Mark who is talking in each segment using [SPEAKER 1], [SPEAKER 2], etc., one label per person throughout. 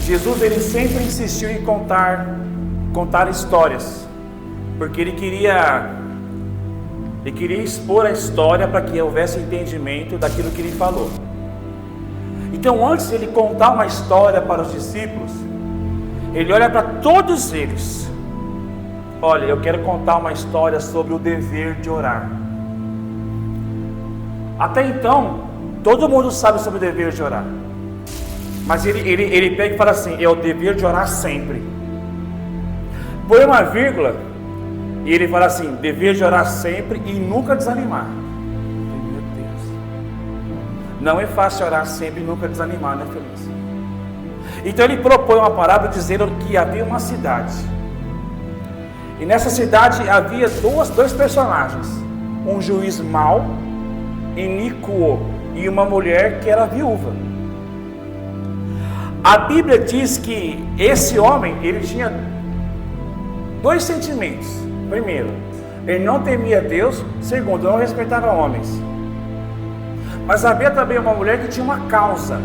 [SPEAKER 1] Jesus ele sempre insistiu em contar histórias, porque ele queria expor a história para que houvesse entendimento daquilo que ele falou. Então, antes de ele contar uma história para os discípulos, ele olha para todos eles. Olha, eu quero contar uma história sobre o dever de orar. Até então, todo mundo sabe sobre o dever de orar. Mas ele pega e fala assim: é o dever de orar sempre. Põe uma vírgula e ele fala assim: dever de orar sempre e nunca desanimar. Meu Deus, não é fácil orar sempre e nunca desanimar, né, Feliz? Então ele propõe uma parábola dizendo que havia uma cidade, e nessa cidade havia dois personagens: um juiz mau, iníquo, e uma mulher que era viúva. A Bíblia diz que esse homem, ele tinha dois sentimentos. Primeiro, ele não temia Deus. Segundo, não respeitava homens. Mas havia também uma mulher que tinha uma causa.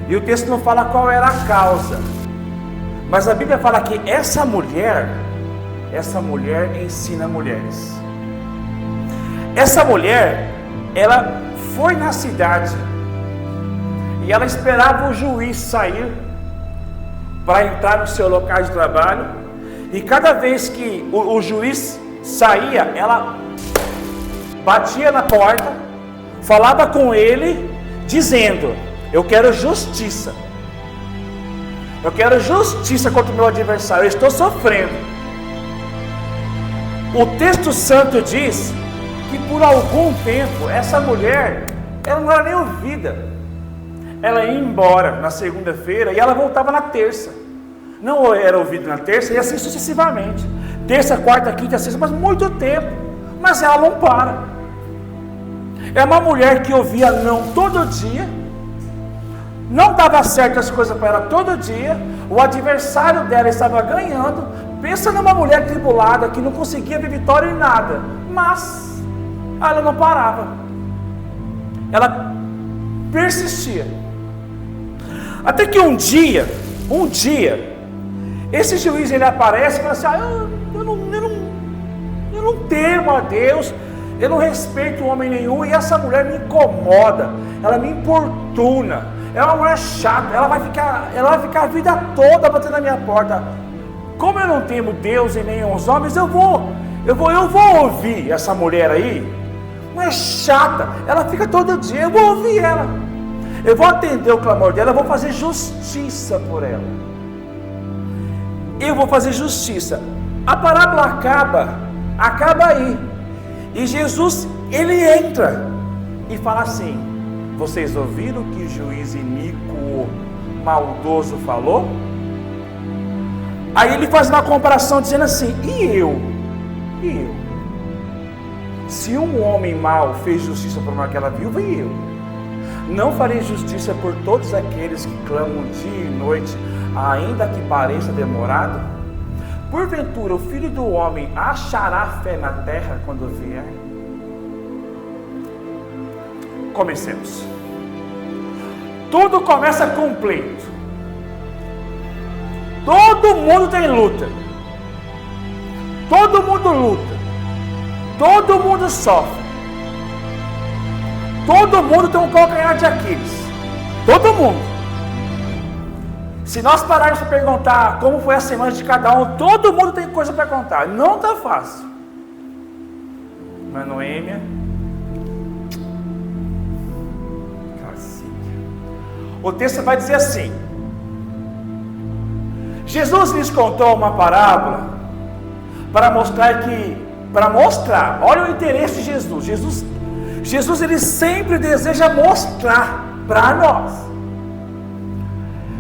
[SPEAKER 1] E o texto não fala qual era a causa, mas a Bíblia fala que essa mulher ensina mulheres. Essa mulher, ela foi na cidade e ela esperava o juiz sair para entrar no seu local de trabalho. E cada vez que o juiz saía, ela batia na porta, falava com ele, dizendo: eu quero justiça. Eu quero justiça contra o meu adversário, eu estou sofrendo. O texto santo diz que por algum tempo essa mulher, ela não era nem ouvida. Ela ia embora na segunda-feira e ela voltava na terça. Não era ouvida na terça e assim sucessivamente. Terça, quarta, quinta, sexta, mas muito tempo. Mas ela não para. É uma mulher que ouvia não todo dia. Não dava certo as coisas para ela todo dia. O adversário dela estava ganhando. Pensa numa mulher tribulada que não conseguia ver vitória em nada. Mas ela não parava. Ela persistia. Até que um dia, esse juiz ele aparece e fala assim: eu não temo a Deus, eu não respeito homem nenhum, e essa mulher me incomoda, ela me importuna, é uma mulher chata, ela vai ficar a vida toda batendo na minha porta. Como eu não temo Deus e nem os homens, eu vou ouvir essa mulher aí. Não é chata, ela fica todo dia, eu vou ouvir ela. Eu vou atender o clamor dela, eu vou fazer justiça por ela. Eu vou fazer justiça. A parábola acaba aí. E Jesus, ele entra e fala assim: vocês ouviram o que o juiz iníquo, maldoso falou? Aí ele faz uma comparação dizendo assim: e eu? Se um homem mau fez justiça por aquela viúva, e eu? Não farei justiça por todos aqueles que clamam dia e noite, ainda que pareça demorado? Porventura o Filho do Homem achará fé na terra quando vier? Comecemos. Tudo começa com um pleito. Todo mundo tem luta. Todo mundo luta. Todo mundo sofre. Todo mundo tem um calcanhar de Aquiles. Todo mundo. Se nós pararmos para perguntar como foi a semana de cada um, todo mundo tem coisa para contar. Não está fácil. Mas Noêmia, o texto vai dizer assim: Jesus lhes contou uma parábola para mostrar, olha o interesse de Jesus. Jesus ele sempre deseja mostrar para nós,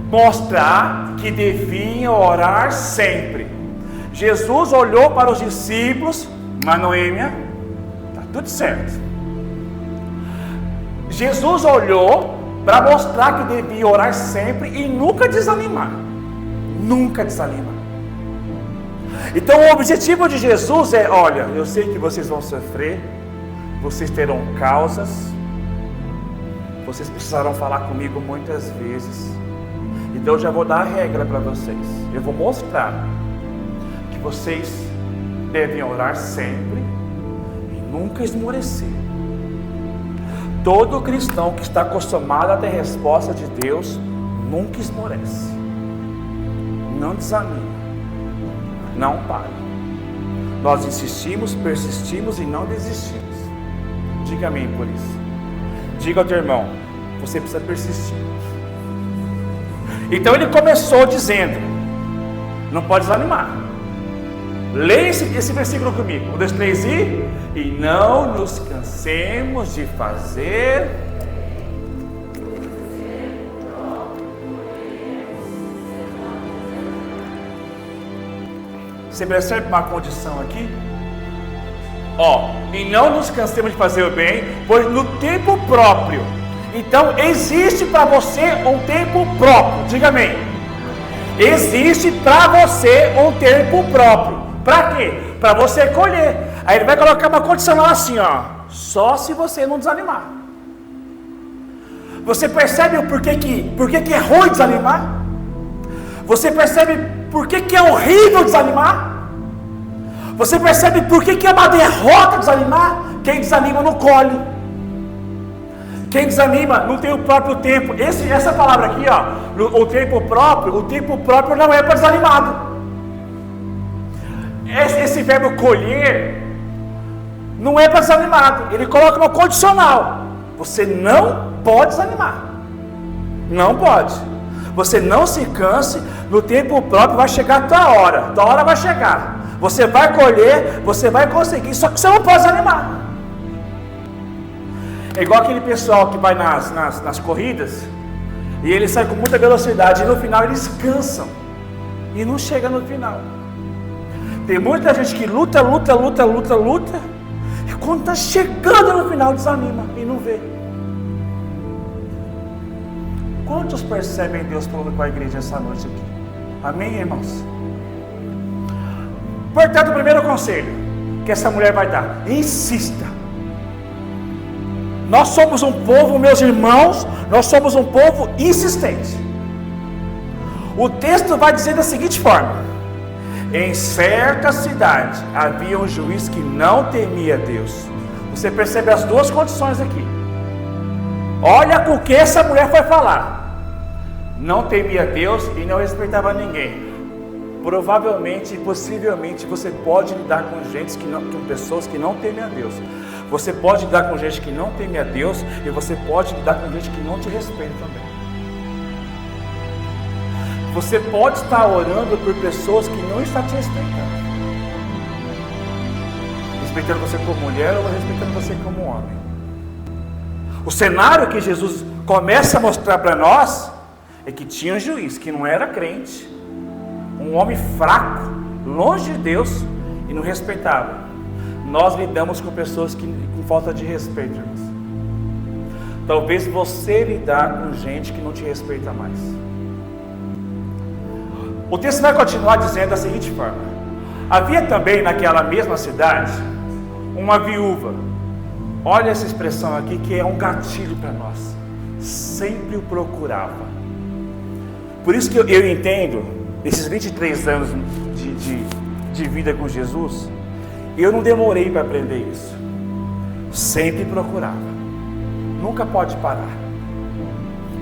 [SPEAKER 1] mostrar que deviam orar sempre. Jesus olhou para os discípulos, mas Noêmia, está tudo certo. Jesus olhou para mostrar que devia orar sempre e nunca desanimar. Nunca desanimar. Então o objetivo de Jesus é: olha, eu sei que vocês vão sofrer, vocês terão causas, vocês precisarão falar comigo muitas vezes. Então eu já vou dar a regra para vocês. Eu vou mostrar que vocês devem orar sempre e nunca esmorecer. Todo cristão que está acostumado a ter resposta de Deus nunca esmorece. Não desanime. Não pare. Nós insistimos, persistimos e não desistimos. Diga amém por isso. Diga ao teu irmão, você precisa persistir. Então ele começou dizendo, não pode desanimar. Leia esse versículo comigo. 1, 2, 3 e não nos cansemos de fazer. Você percebe uma condição aqui? E não nos cansemos de fazer o bem, pois no tempo próprio. Então existe para você um tempo próprio. Diga amém. Existe para você um tempo próprio. Para quê? Para você colher. Aí ele vai colocar uma condição lá assim, só se você não desanimar. Você percebe o porquê que é ruim desanimar? Você percebe por que é horrível desanimar? Você percebe por que é uma derrota desanimar? Quem desanima não colhe. Quem desanima não tem o próprio tempo. Essa palavra aqui, o tempo próprio não é para desanimado. Esse verbo colher não é para desanimado. Ele coloca uma condicional. Você não pode desanimar. Não pode. Você não se canse. No tempo próprio vai chegar a tua hora. Tua hora vai chegar. Você vai colher, você vai conseguir, só que você não pode desanimar. É igual aquele pessoal que vai nas corridas, e eles saem com muita velocidade, e no final eles cansam, e não chega no final. Tem muita gente que luta, e quando está chegando no final desanima, e não vê. Quantos percebem Deus falando com a igreja essa noite aqui? Amém, irmãos? Portanto, o primeiro conselho que essa mulher vai dar: insista. Nós somos um povo, meus irmãos, nós somos um povo insistente. O texto vai dizer da seguinte forma: em certa cidade havia um juiz que não temia Deus. Você percebe as duas condições aqui. Olha com o que essa mulher foi falar. Não temia Deus e não respeitava ninguém. Provavelmente, possivelmente, você pode lidar com pessoas que não temem a Deus. Você pode lidar com gente que não teme a Deus, e você pode lidar com gente que não te respeita também. Você pode estar orando por pessoas que não estão te respeitando. Respeitando você como mulher ou respeitando você como homem. O cenário que Jesus começa a mostrar para nós é que tinha um juiz que não era crente, um homem fraco, longe de Deus, e não respeitava. Nós lidamos com pessoas com falta de respeito, irmãos. Talvez você lidar com gente que não te respeita mais. O texto vai continuar dizendo da seguinte forma: havia também naquela mesma cidade uma viúva. Olha essa expressão aqui, que é um gatilho para nós. Sempre o procurava. Por isso que eu entendo, nesses 23 anos de vida com Jesus, eu não demorei para aprender isso. Sempre procurava. Nunca pode parar.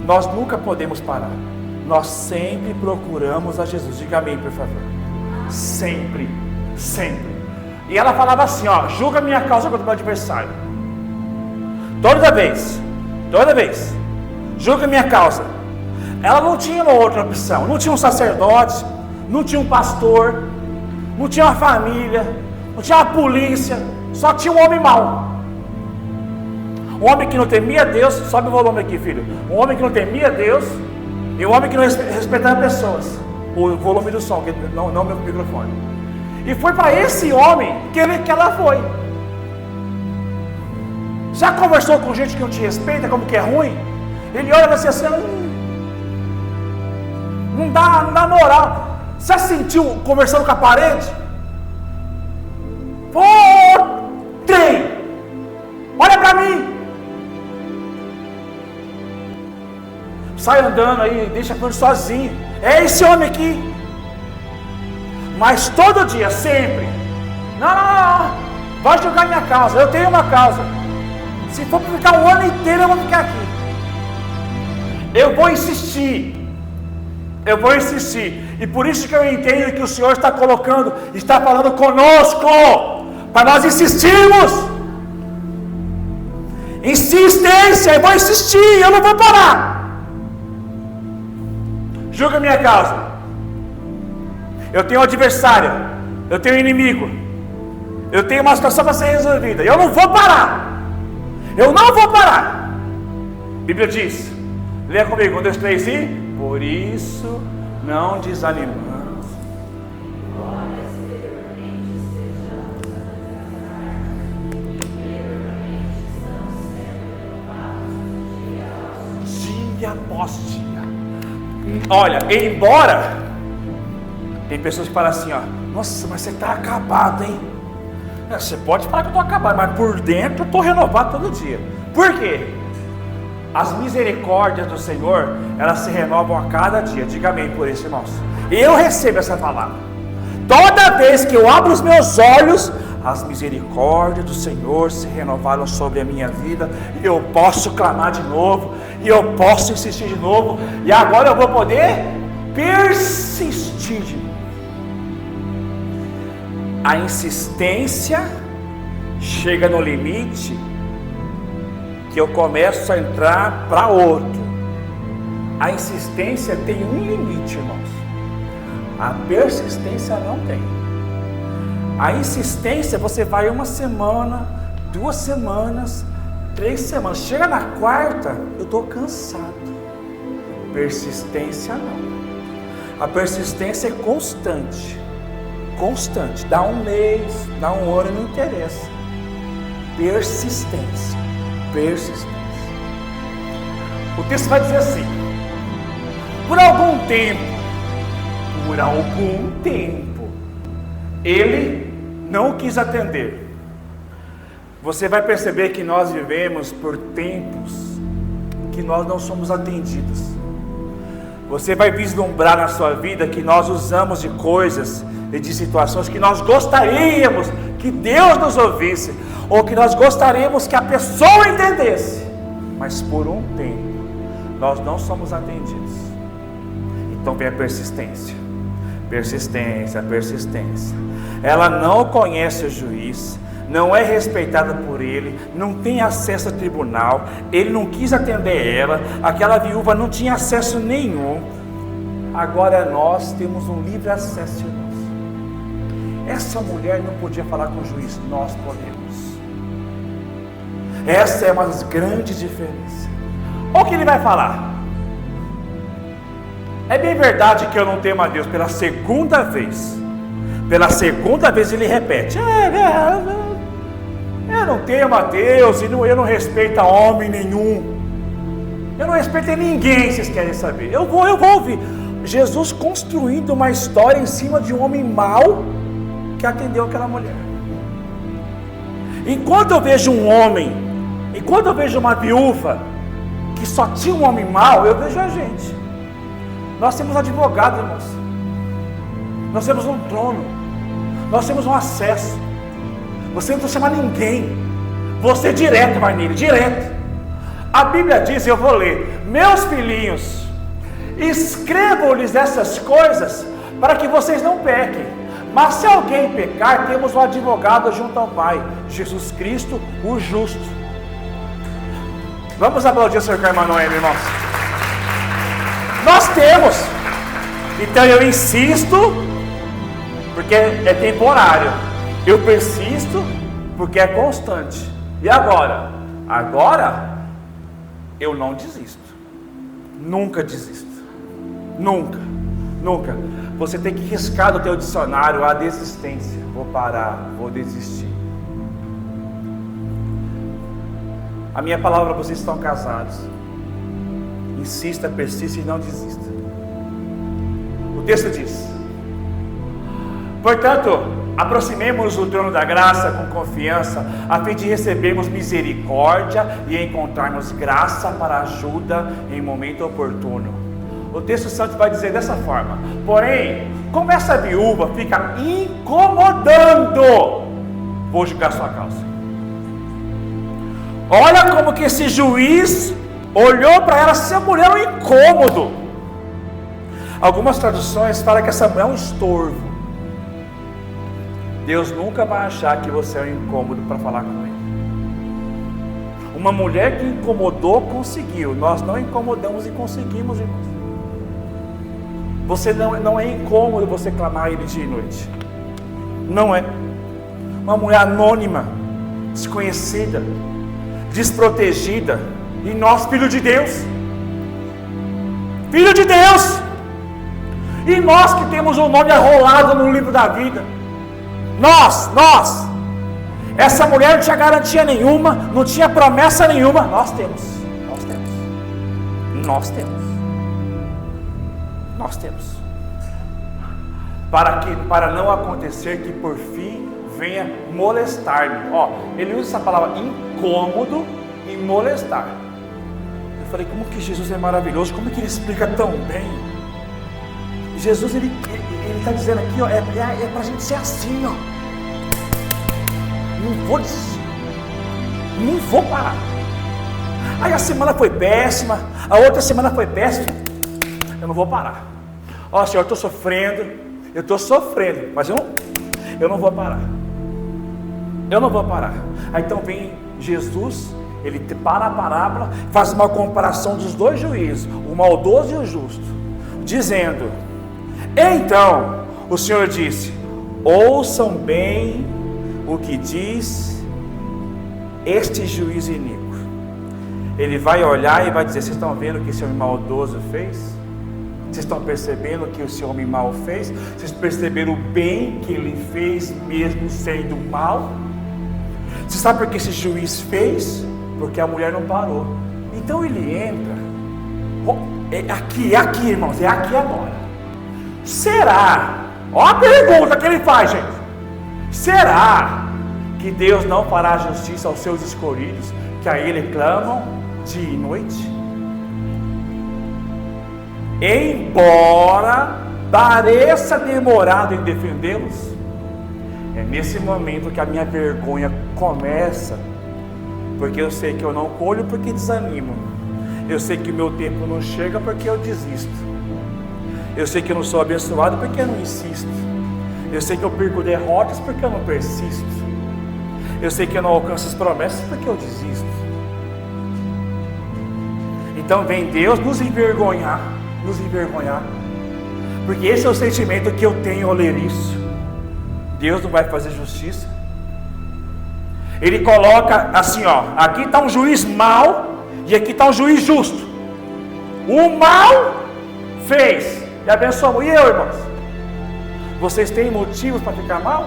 [SPEAKER 1] Nós nunca podemos parar. Nós sempre procuramos a Jesus. Diga amém, por favor. Sempre, sempre. E ela falava assim, julga minha causa contra o meu adversário. Toda vez, julga minha causa. Ela não tinha uma outra opção. Não tinha um sacerdote, não tinha um pastor, não tinha uma família, não tinha uma polícia, só tinha um homem mau. Um homem que não temia Deus. Sobe o volume aqui, filho. Um homem que não temia Deus e um homem que não respeitava pessoas. O volume do som, não meu microfone. E foi para esse homem que ela foi. Já conversou com gente que não te respeita, como que é ruim? Ele olha para você assim, não dá moral. Você sentiu conversando com a parede? Trem! Olha para mim! sai andando aí, deixa a coisa sozinho. É esse homem aqui. Mas todo dia, sempre. Não. Vai jogar minha casa. Eu tenho uma casa. Se for para ficar o ano inteiro, eu vou ficar aqui. Eu vou insistir. E por isso que eu entendo que o Senhor está falando conosco, para nós insistirmos. Insistência, eu vou insistir, eu não vou parar. Julga minha causa. Eu tenho um adversário, eu tenho um inimigo, eu tenho uma situação para ser resolvida. Eu não vou parar. A Bíblia diz, leia comigo, 1, 2, 3 e... Por isso, não desanimamos. Dia após dia. Olha, embora tem pessoas que falam assim, ó, nossa, mas você está acabado, hein? Você pode falar que eu estou acabado, mas por dentro eu estou renovado todo dia. Por quê? As misericórdias do Senhor, elas se renovam a cada dia. Diga amém por isso, irmãos. Eu recebo essa palavra. Toda vez que eu abro os meus olhos, as misericórdias do Senhor se renovaram sobre a minha vida. E eu posso clamar de novo. E eu posso insistir de novo. E agora eu vou poder persistir de novo. A insistência chega no limite que eu começo a entrar para outro. A insistência tem um limite, irmãos. A persistência não tem. A insistência, você vai 1 semana, 2 semanas, 3 semanas. Chega na 4ª, eu estou cansado. Persistência não. A persistência é constante. Constante. Dá 1 mês, dá 1 ano, não interessa. Persistência. O texto vai dizer assim: por algum tempo, ele não quis atender. Você vai perceber que nós vivemos por tempos que nós não somos atendidos. Você vai vislumbrar na sua vida que nós usamos de coisas e de situações que nós gostaríamos que Deus nos ouvisse, ou que nós gostaríamos que a pessoa entendesse, mas por um tempo nós não somos atendidos. Então vem a persistência. Ela não conhece o juiz, não é respeitada por ele, não tem acesso ao tribunal, ele não quis atender ela, aquela viúva não tinha acesso nenhum. Agora nós temos um livre acesso, irmãos. Essa mulher não podia falar com o juiz, nós podemos. Essa é uma das grandes diferenças. Olha o que ele vai falar. É bem verdade que eu não temo a Deus. Pela segunda vez ele repete: eu não temo a Deus, e eu não respeito a homem nenhum. Eu não respeito a ninguém, vocês querem saber. Eu vou ouvir. Jesus construindo uma história em cima de um homem mau que atendeu aquela mulher. Enquanto eu vejo um homem, enquanto eu vejo uma viúva que só tinha um homem mau, eu vejo a gente. Nós temos advogado, irmãos. Nós temos um trono. Nós temos um acesso. Você não precisa chamar ninguém. Você direto vai nele, direto. A Bíblia diz, eu vou ler: meus filhinhos, escrevo-lhes essas coisas para que vocês não pequem. Mas se alguém pecar, temos um advogado junto ao Pai, Jesus Cristo, o justo. Vamos aplaudir o Senhor com a irmã Noemi, irmãos. Nós temos. Então eu insisto, porque é temporário. Eu persisto, porque é constante. E agora? Agora, eu não desisto. Nunca desisto. Nunca. Você tem que riscar do teu dicionário a desistência. Vou parar, vou desistir. A minha palavra para vocês que estão casados: insista, persista e não desista. O texto diz: portanto, Aproximemos do trono da graça com confiança, a fim de recebermos misericórdia e encontrarmos graça para ajuda em momento oportuno. O texto santo vai dizer dessa forma: porém, como essa viúva fica incomodando, vou julgar sua causa. Olha como que esse juiz olhou para ela, essa mulher é um incômodo. Algumas traduções falam que essa mulher é um estorvo. Deus nunca vai achar que você é um incômodo para falar com Ele. Uma mulher que incomodou, conseguiu. Nós não incomodamos e conseguimos, irmãos. Você não é incômodo você clamar a Ele dia e noite. Não é. Uma mulher anônima, desconhecida, desprotegida. E nós, filho de Deus. Filho de Deus. E nós que temos o nome arrolado no livro da vida. Nós, essa mulher não tinha garantia nenhuma, não tinha promessa nenhuma. Nós temos. Para não acontecer que por fim venha molestar-me. Ele usa essa palavra incômodo e molestar. Eu falei, como que Jesus é maravilhoso, como que ele explica tão bem? Jesus, ele está dizendo aqui, é para a gente ser assim, não vou desistir, não vou parar. Aí a semana foi péssima, a outra semana foi péssima, eu não vou parar. Senhor, eu estou sofrendo, mas eu não vou parar. Aí então vem Jesus, ele para a parábola, faz uma comparação dos dois juízes, o maldoso e o justo, dizendo: então o Senhor disse: ouçam bem o que diz este juiz iníquo. Ele vai olhar e vai dizer: vocês estão vendo o que esse homem maldoso fez? Vocês estão percebendo o que esse homem mal fez? Vocês perceberam o bem que ele fez mesmo sendo mal? Você sabe por que esse juiz fez? Porque a mulher não parou. Então ele entra. É aqui, irmãos, é aqui agora. Será? Olha a pergunta que ele faz, gente. Será que Deus não fará justiça aos seus escolhidos, que a Ele clamam dia e noite? Embora pareça demorado em defendê-los, é nesse momento que a minha vergonha começa, porque eu sei que eu não colho porque desanimo, eu sei que o meu tempo não chega porque eu desisto, eu sei que eu não sou abençoado porque eu não insisto, eu sei que eu perco derrotas porque eu não persisto, eu sei que eu não alcanço as promessas porque eu desisto. Então vem Deus nos envergonhar, porque esse é o sentimento que eu tenho ao ler isso. Deus não vai fazer justiça. Ele coloca assim, aqui está um juiz mau e aqui está um juiz justo. O mal fez e abençoou. E eu, irmãos? Vocês têm motivos para ficar mal?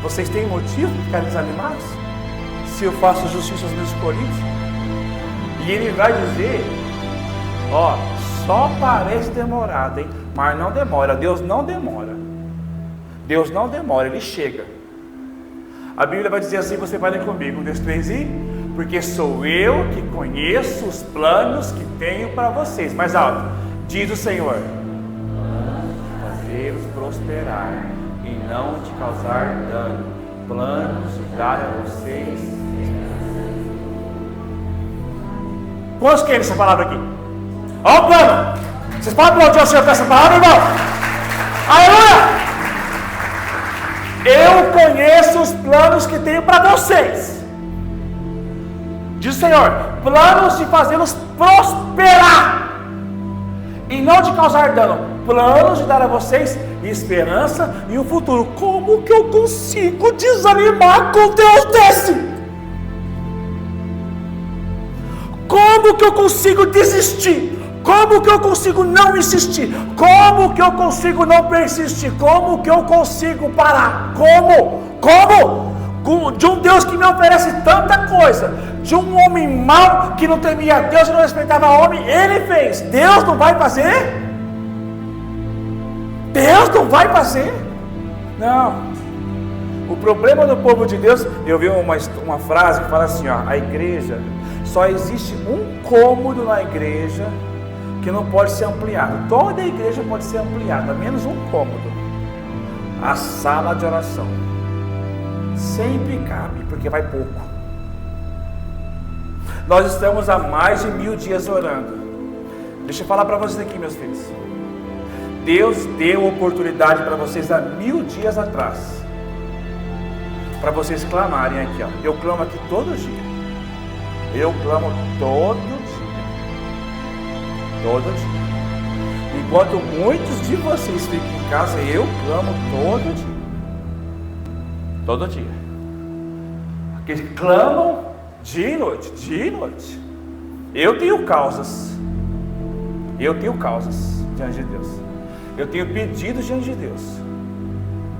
[SPEAKER 1] Vocês têm motivos para ficar desanimados? Se eu faço justiça aos meus escolhidos? E ele vai dizer, só parece demorado, hein? Mas não demora, Deus não demora. Deus não demora, Ele chega. A Bíblia vai dizer assim, você vai ler comigo, 1, 2, 3 e... Porque sou eu que conheço os planos que tenho para vocês. Mais alto, diz o Senhor: fazer-os prosperar e não te causar dano, planos de dar a vocês. Quantos querem essa palavra aqui? Olha o plano. Vocês podem aplaudir ao Senhor com essa palavra, irmão? Aleluia! Eu conheço os planos que tenho para vocês, diz o Senhor, planos de fazê-los prosperar e não de causar dano, planos de dar a vocês esperança e um futuro. Como que eu consigo desanimar com Deus desse? Como que eu consigo desistir? Como que eu consigo não insistir? Como que eu consigo não persistir? Como que eu consigo parar? Como? De um Deus que me oferece tanta coisa, de um homem mau que não temia Deus e não respeitava homem, Ele fez. Deus não vai fazer? Deus não vai fazer? Não. O problema do povo de Deus, eu vi uma frase que fala assim, ó, a igreja, só existe um cômodo na igreja que não pode ser ampliado. Toda a igreja pode ser ampliada, menos um cômodo. A sala de oração. Sempre cabe, porque vai pouco. Nós estamos há mais de 1000 dias orando. Deixa eu falar para vocês aqui, meus filhos. Deus deu oportunidade para vocês há 1000 dias atrás, para vocês clamarem aqui, ó. Eu clamo aqui todo dia. Eu clamo todo dia. Todo dia. Enquanto muitos de vocês ficam em casa, eu clamo todo dia. Todo dia. Aqueles que clamam dia e noite, dia e noite. Eu tenho causas. Eu tenho causas diante de Deus. Eu tenho pedidos diante de Deus.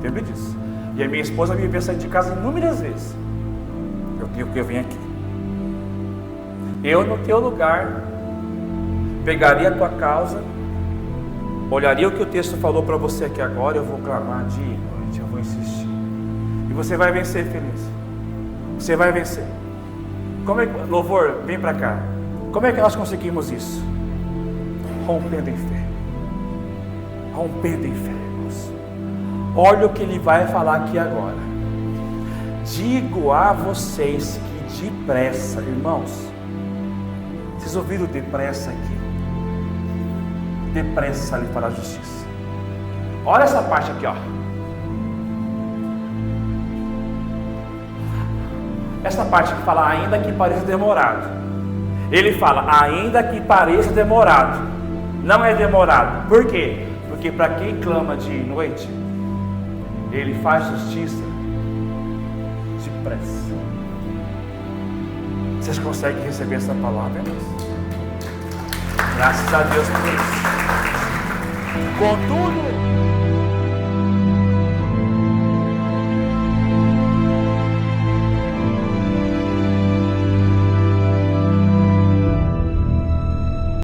[SPEAKER 1] Tenho pedidos. E a minha esposa me vê sair de casa inúmeras vezes. Eu venho aqui. Eu no teu lugar pegaria a tua causa, olharia o que o texto falou para você aqui agora, eu vou clamar dia e noite, eu vou insistir. E você vai vencer, feliz. Você vai vencer. Como é que, louvor, vem para cá. Como é que nós conseguimos isso? Rompendo em fé. Rompendo em fé, irmãos. Olha o que ele vai falar aqui agora. Digo a vocês que depressa, irmãos. Vocês ouviram depressa aqui? Depressa ali para a justiça. Olha essa parte aqui, ó. Essa parte que fala ainda que pareça demorado. Ele fala ainda que pareça demorado. Não é demorado. Por quê? Porque para quem clama de noite, ele faz justiça depressa. Vocês conseguem receber essa palavra, irmãos? Graças a Deus por isso. Contudo,